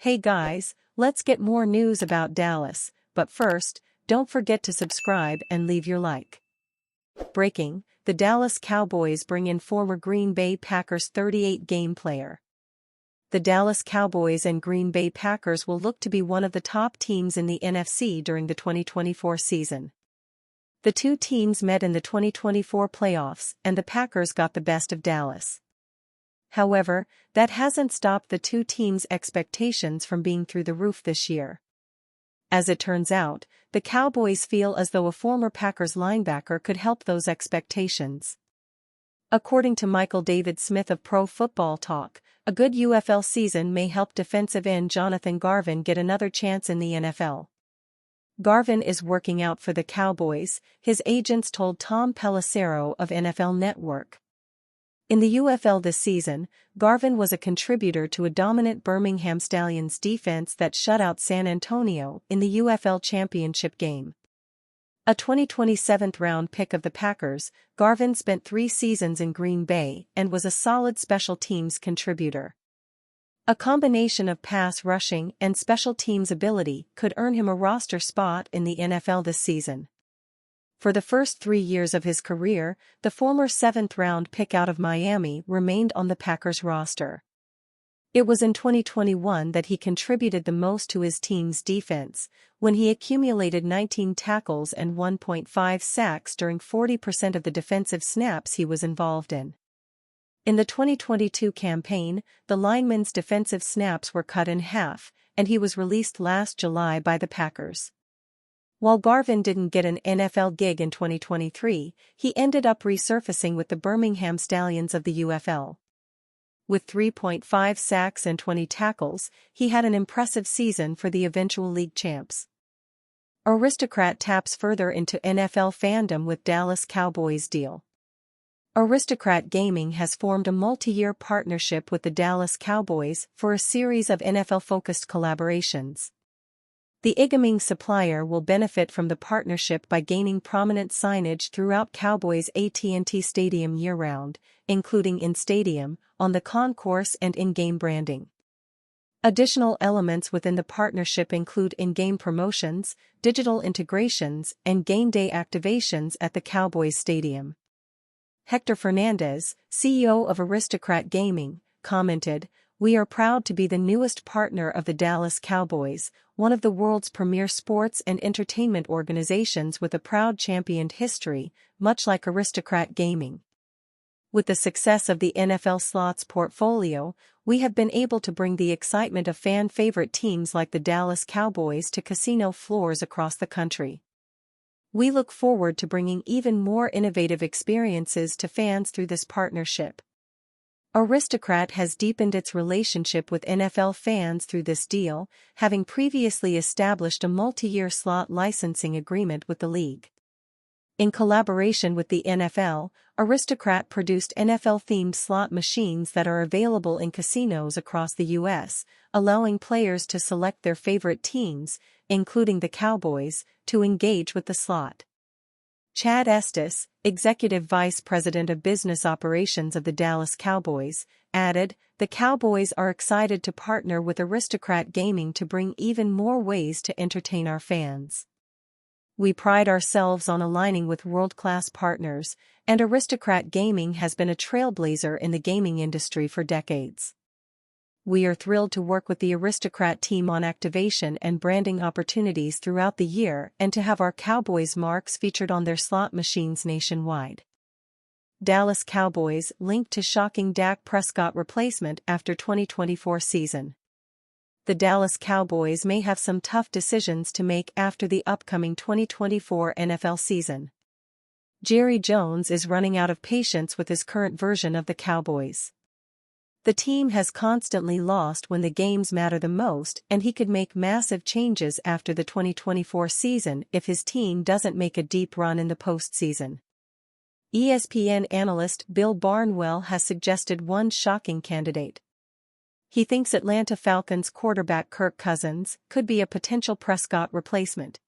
Hey guys, let's get more news about Dallas, but first, don't forget to subscribe and leave your like. Breaking, the Dallas Cowboys bring in former Green Bay Packers 38-game player. The Dallas Cowboys and Green Bay Packers will look to be one of the top teams in the NFC during the 2024 season. The two teams met in the 2024 playoffs and the Packers got the best of Dallas. However, that hasn't stopped the two teams' expectations from being through the roof this year. As it turns out, the Cowboys feel as though a former Packers linebacker could help those expectations. According to Michael David Smith of Pro Football Talk, a good UFL season may help defensive end Jonathan Garvin get another chance in the NFL. Garvin is working out for the Cowboys, his agents told Tom Pelissero of NFL Network. In the UFL this season, Garvin was a contributor to a dominant Birmingham Stallions defense that shut out San Antonio in the UFL championship game. A 2027 round pick of the Packers, Garvin spent 3 seasons in Green Bay and was a solid special teams contributor. A combination of pass rushing and special teams ability could earn him a roster spot in the NFL this season. For the first 3 years of his career, the former 7th-round pick out of Miami remained on the Packers roster. It was in 2021 that he contributed the most to his team's defense, when he accumulated 19 tackles and 1.5 sacks during 40% of the defensive snaps he was involved in. In the 2022 campaign, the lineman's defensive snaps were cut in half, and he was released last July by the Packers. While Garvin didn't get an NFL gig in 2023, he ended up resurfacing with the Birmingham Stallions of the UFL. With 3.5 sacks and 20 tackles, he had an impressive season for the eventual league champs. Aristocrat taps further into NFL fandom with Dallas Cowboys deal. Aristocrat Gaming has formed a multi-year partnership with the Dallas Cowboys for a series of NFL-focused collaborations. The iGaming supplier will benefit from the partnership by gaining prominent signage throughout Cowboys' AT&T Stadium year-round, including in-stadium, on the concourse and in-game branding. Additional elements within the partnership include in-game promotions, digital integrations, and game day activations at the Cowboys Stadium. Hector Fernandez, CEO of Aristocrat Gaming, commented, "We are proud to be the newest partner of the Dallas Cowboys, one of the world's premier sports and entertainment organizations with a proud championed history, much like Aristocrat Gaming. With the success of the NFL slots portfolio, we have been able to bring the excitement of fan-favorite teams like the Dallas Cowboys to casino floors across the country. We look forward to bringing even more innovative experiences to fans through this partnership." Aristocrat has deepened its relationship with NFL fans through this deal, having previously established a multi-year slot licensing agreement with the league. In collaboration with the NFL, Aristocrat produced NFL-themed slot machines that are available in casinos across the U.S., allowing players to select their favorite teams, including the Cowboys, to engage with the slot. Chad Estes, Executive Vice President of Business Operations of the Dallas Cowboys, added, "The Cowboys are excited to partner with Aristocrat Gaming to bring even more ways to entertain our fans. We pride ourselves on aligning with world-class partners, and Aristocrat Gaming has been a trailblazer in the gaming industry for decades. We are thrilled to work with the Aristocrat team on activation and branding opportunities throughout the year and to have our Cowboys marks featured on their slot machines nationwide." Dallas Cowboys linked to shocking Dak Prescott replacement after 2024 season. The Dallas Cowboys may have some tough decisions to make after the upcoming 2024 NFL season. Jerry Jones is running out of patience with his current version of the Cowboys. The team has constantly lost when the games matter the most, and he could make massive changes after the 2024 season if his team doesn't make a deep run in the postseason. ESPN analyst Bill Barnwell has suggested one shocking candidate. He thinks Atlanta Falcons quarterback Kirk Cousins could be a potential Prescott replacement.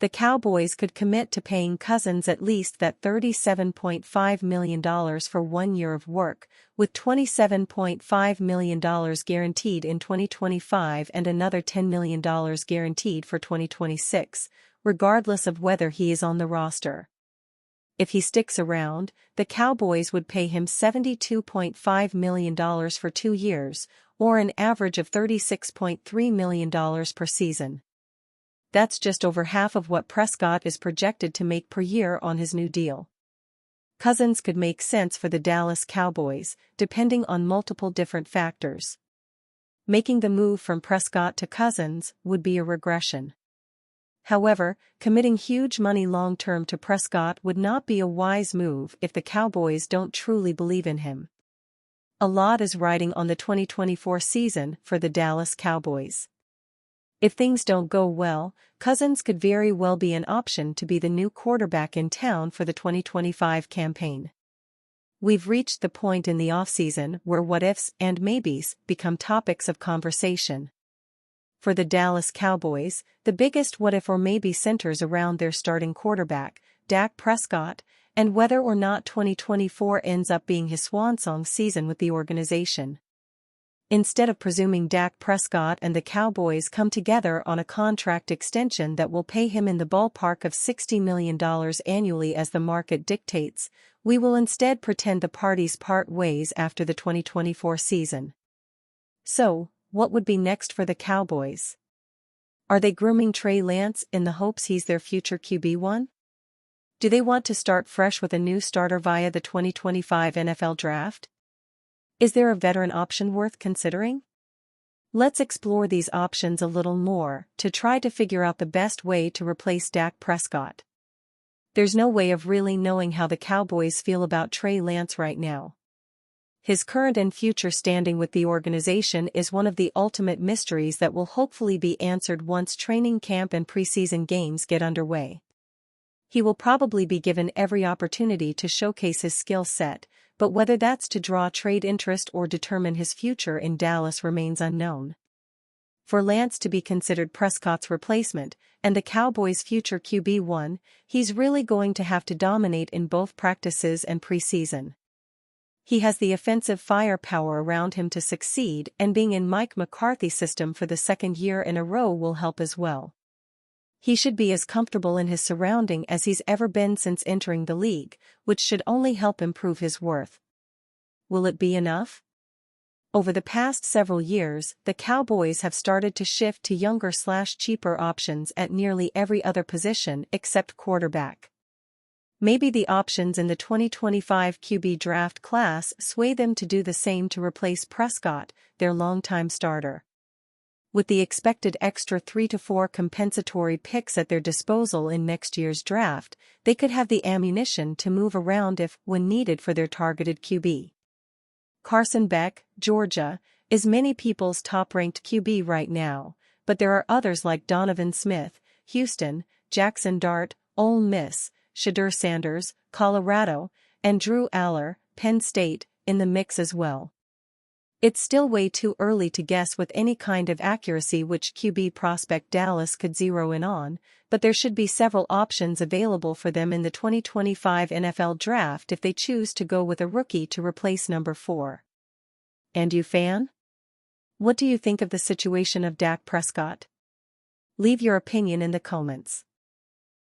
the Cowboys could commit to paying Cousins at least that $37.5 million for 1 year of work, with $27.5 million guaranteed in 2025 and another $10 million guaranteed for 2026, regardless of whether he is on the roster. If he sticks around, the Cowboys would pay him $72.5 million for 2 years, or an average of $36.3 million per season. That's just over half of what Prescott is projected to make per year on his new deal. Cousins could make sense for the Dallas Cowboys, depending on multiple different factors. Making the move from Prescott to Cousins would be a regression. However, committing huge money long-term to Prescott would not be a wise move if the Cowboys don't truly believe in him. A lot is riding on the 2024 season for the Dallas Cowboys. If things don't go well, Cousins could very well be an option to be the new quarterback in town for the 2025 campaign. We've reached the point in the offseason where what-ifs and maybes become topics of conversation. For the Dallas Cowboys, the biggest what-if or maybe centers around their starting quarterback, Dak Prescott, and whether or not 2024 ends up being his swan-song season with the organization. Instead of presuming Dak Prescott and the Cowboys come together on a contract extension that will pay him in the ballpark of $60 million annually as the market dictates, we will instead pretend the parties part ways after the 2024 season. So, what would be next for the Cowboys? Are they grooming Trey Lance in the hopes he's their future QB1? Do they want to start fresh with a new starter via the 2025 NFL Draft? Is there a veteran option worth considering? Let's explore these options a little more to try to figure out the best way to replace Dak Prescott. There's no way of really knowing how the Cowboys feel about Trey Lance right now. His current and future standing with the organization is one of the ultimate mysteries that will hopefully be answered once training camp and preseason games get underway. He will probably be given every opportunity to showcase his skill set, but whether that's to draw trade interest or determine his future in Dallas remains unknown. For Lance to be considered Prescott's replacement, and the Cowboys' future QB1, he's really going to have to dominate in both practices and preseason. He has the offensive firepower around him to succeed, and being in Mike McCarthy's system for the second year in a row will help as well. He should be as comfortable in his surrounding as he's ever been since entering the league, which should only help improve his worth. Will it be enough? Over the past several years, the Cowboys have started to shift to younger/cheaper options at nearly every other position except quarterback. Maybe the options in the 2025 QB draft class sway them to do the same to replace Prescott, their longtime starter. With the expected extra 3 to 4 compensatory picks at their disposal in next year's draft, they could have the ammunition to move around if, when needed for their targeted QB. Carson Beck, Georgia, is many people's top-ranked QB right now, but there are others like Donovan Smith, Houston, Jackson Dart, Ole Miss, Shedeur Sanders, Colorado, and Drew Aller, Penn State, in the mix as well. It's still way too early to guess with any kind of accuracy which QB prospect Dallas could zero in on, but there should be several options available for them in the 2025 NFL Draft if they choose to go with a rookie to replace number 4. And you fan? What do you think of the situation of Dak Prescott? Leave your opinion in the comments.